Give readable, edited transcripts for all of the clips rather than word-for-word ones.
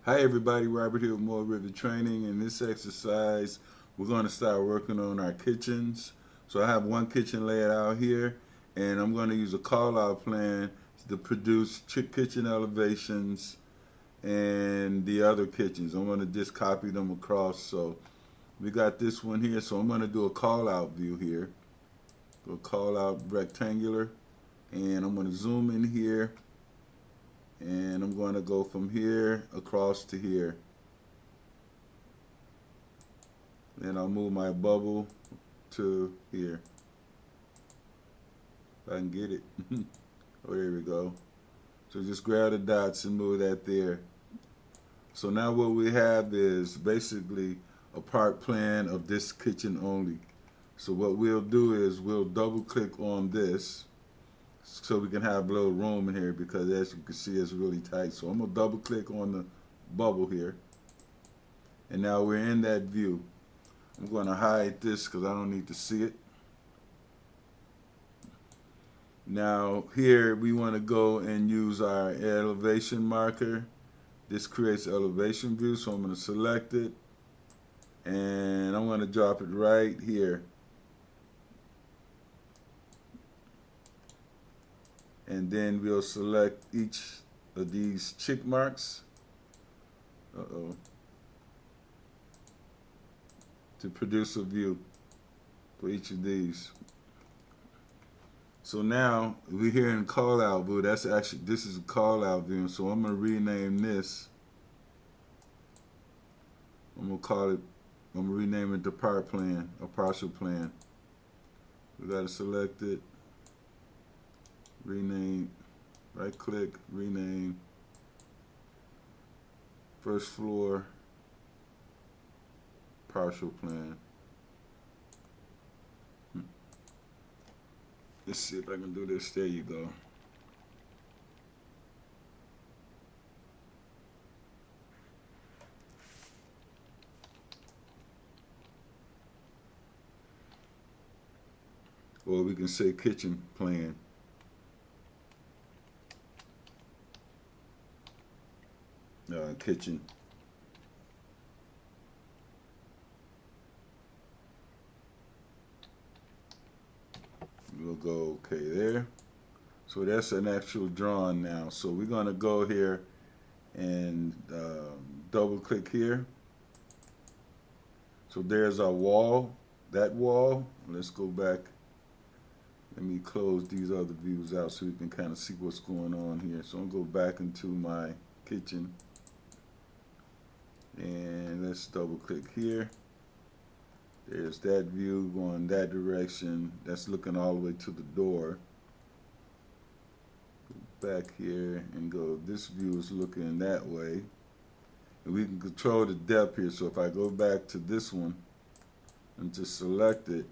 Hi everybody, Robert here with more Revit training. In this exercise, we're going to start working on our kitchens. So I have one kitchen laid out here, and I'm going to use a call-out plan to produce kitchen elevations and the other kitchens. I'm going to just copy them across. So we got this one here, so I'm going to do a call-out view here. Do a call-out rectangular, and I'm going to zoom in here, and I'm going to go from here across to here. Then I'll move my bubble to here. If I can get it. Oh, there we go. So just grab the dots and move that there. So now what we have is basically a part plan of this kitchen only. So what we'll do is we'll double click on this so we can have a little room in here, because as you can see it's really tight. So I'm going to double click on the bubble here. And now we're in that view. I'm going to hide this because I don't need to see it. Now here we want to go and use our elevation marker. This creates elevation view, so I'm going to select it and I'm going to drop it right here. And then we'll select each of these check marks. To produce a view for each of these. So now we're here in call out view. This is a call out view. So I'm gonna rename this. I'm gonna rename it the part plan, a partial plan. We gotta select it, rename, right click, rename, first floor, partial plan. Let's see if I can do this. There you go. Or we can say kitchen plan. Kitchen. We'll go okay there. So that's an actual drawing now. So we're gonna go here and double click here. So there's our wall, that wall. Let's go back. Let me close these other views out so you can kind of see what's going on here. So I'm gonna go back into my kitchen and let's double click here. There's that view going that direction. That's looking all the way to the door. Go back here and go, this view is looking that way. And we can control the depth here. So if I go back to this one and just select it,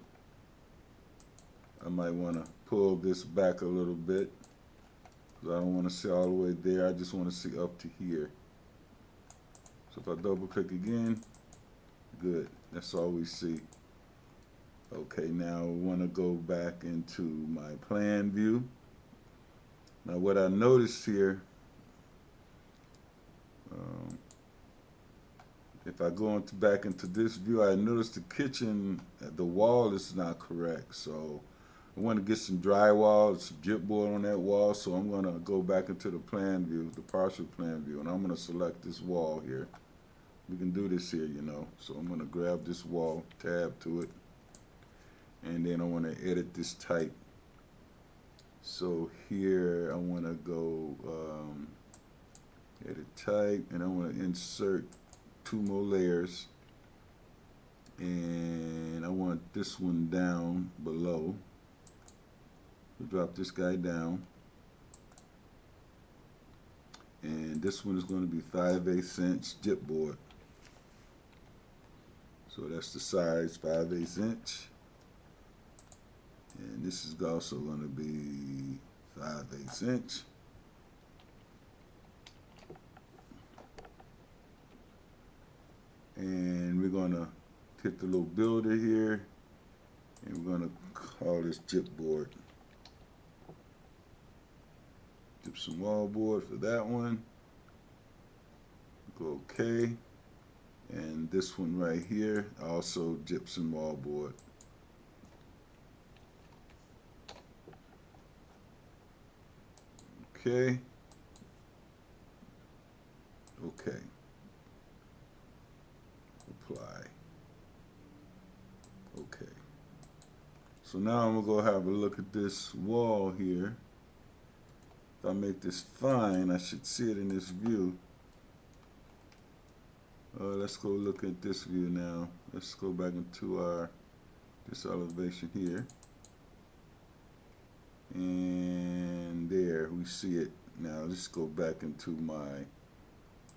I might want to pull this back a little bit, because I don't want to see all the way there. I just want to see up to here. So if I double click again, good. That's all we see. Okay, now we want to go back into my plan view. Now what I noticed here, if I go back into this view, I noticed the kitchen, the wall is not correct. So I want to get some drywall, some gypboard on that wall. So I'm going to go back into the plan view, the partial plan view, and I'm going to select this wall here. We can do this here, you know. So I'm going to grab this wall, tab to it, and then I want to edit this type. So here I want to go edit type, and I want to insert 2 more layers, and I want this one down below. Drop this guy down, and this one is going to be 5/8 inch gypboard. So that's the size, 5/8 inch, and this is also going to be 5/8 inch. And we're going to hit the little builder here, and we're going to call this gypboard. Gypsum wall board for that one. Go OK. And this one right here, also gypsum wallboard. Okay. Okay. Apply. Okay. So now I'm gonna go have a look at this wall here. If I make this fine, I should see it in this view. Let's go look at this view now. Let's go back into this elevation here. And there, we see it. Now let's go back into my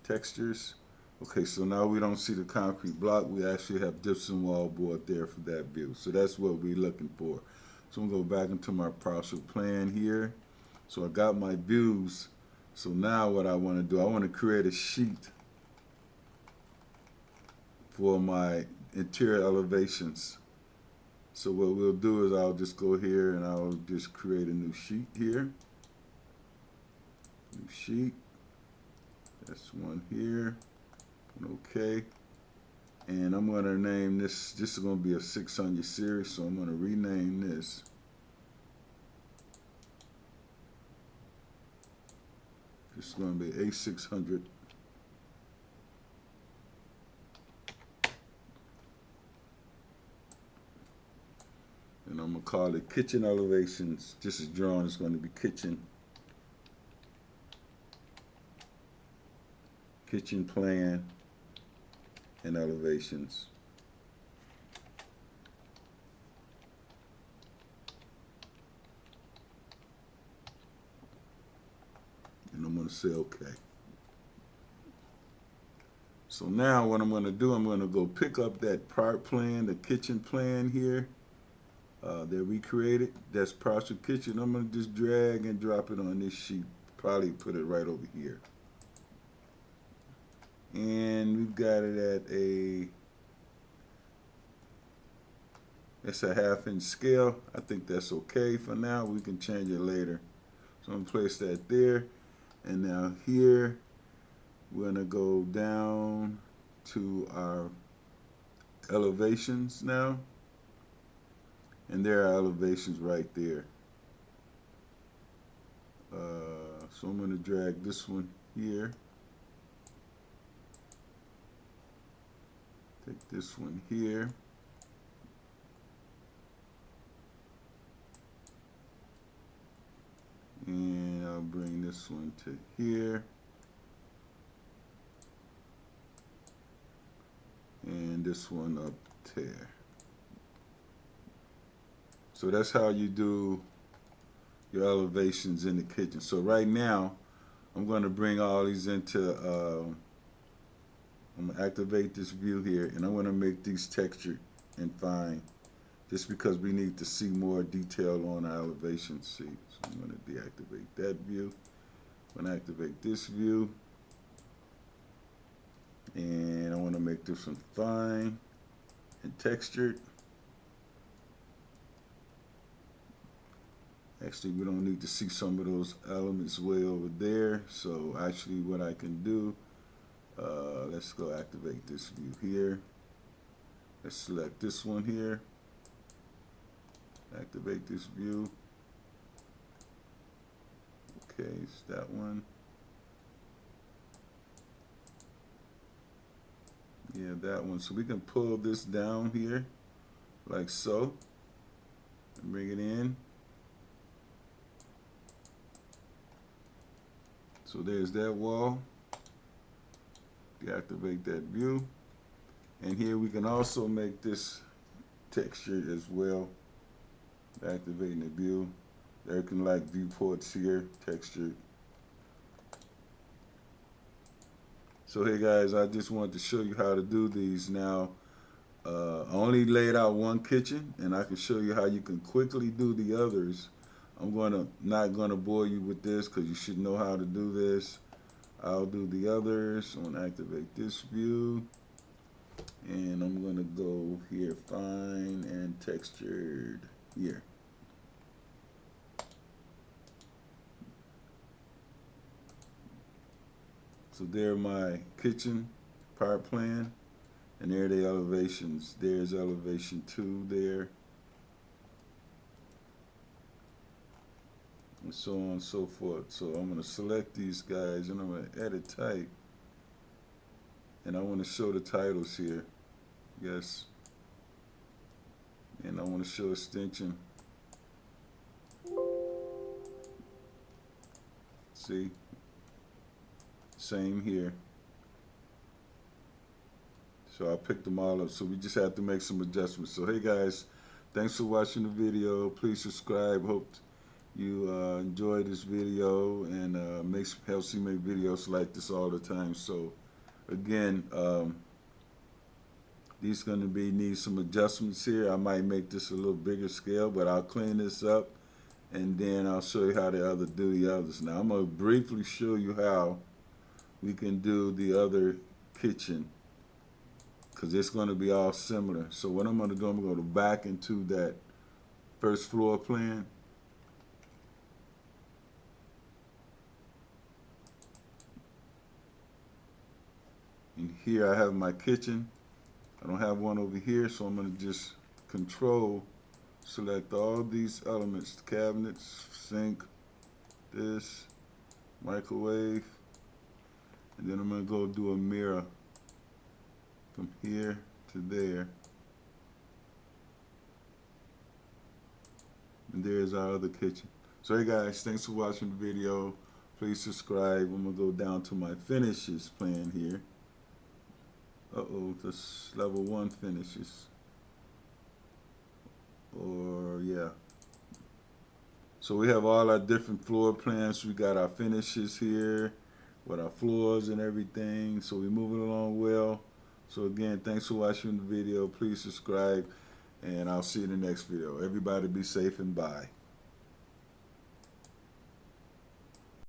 textures. Okay, so now we don't see the concrete block. We actually have gypsum wallboard there for that view. So that's what we're looking for. So I'm gonna go back into my partial plan here. So I got my views. So now what I want to do, I want to create a sheet for my interior elevations. So what we'll do is I'll just go here and I'll just create a new sheet here. New sheet. That's one here. Okay. And I'm going to name this is going to be a 600 series, so I'm going to rename this. This is going to be A600. And I'm going to call it kitchen elevations. This is drawn, it's going to be kitchen plan and elevations. And I'm going to say OK. So now what I'm going to do, I'm going to go pick up that part plan, the kitchen plan here that we created. That's partial kitchen. I'm going to just drag and drop it on this sheet. Probably put it right over here. And we've got it at it's a 1/2 inch scale. I think that's okay for now. We can change it later. So I'm going to place that there. And now here, we're going to go down to our elevations now. And there are elevations right there. So I'm going to drag this one here. Take this one here. And I'll bring this one to here. And this one up there. So that's how you do your elevations in the kitchen. So right now, I'm going to bring all these into, I'm going to activate this view here, and I'm going to make these textured and fine, just because we need to see more detail on our elevations. See, so I'm going to deactivate that view. I'm going to activate this view, and I want to make this one fine and textured. Actually, we don't need to see some of those elements way over there. So actually what I can do, let's go activate this view here. Let's select this one here. Activate this view. Okay, it's that one. Yeah, that one. So we can pull this down here, like so, and bring it in. So there's that wall. Deactivate that view. And here we can also make this textured as well. Activating the view. There can like viewports here, textured. So hey guys, I just wanted to show you how to do these. Now, I only laid out one kitchen, and I can show you how you can quickly do the others. I'm not gonna bore you with this because you should know how to do this. I'll do the others. I'm gonna activate this view, and I'm gonna go here, fine and textured here. So So there my kitchen part plan, and there are the elevations. There's elevation 2 there, and so on and so forth. So I'm going to select these guys, and I'm going to edit type, and I want to show the titles here. Yes, and I want to show extension. See, same here. So I picked them all up. So we just have to make some adjustments. So hey guys, thanks for watching the video. Please subscribe. Hope you enjoy this video, and helps me make videos like this all the time. So again, these going to need some adjustments here. I might make this a little bigger scale, but I'll clean this up, and then I'll show you how to do the others. Now I'm going to briefly show you how we can do the other kitchen, because it's going to be all similar. So what I'm going to do, I'm going to go back into that first floor plan. And here I have my kitchen. I don't have one over here, so I'm going to just control, select all these elements, cabinets, sink, this, microwave, and then I'm going to go do a mirror from here to there. And there's our other kitchen. So hey guys, thanks for watching the video. Please subscribe. I'm going to go down to my finishes plan here. This level 1 finishes. Or yeah. So we have all our different floor plans. We got our finishes here with our floors and everything. So we're moving along well. So again, thanks for watching the video. Please subscribe, and I'll see you in the next video. Everybody be safe and bye.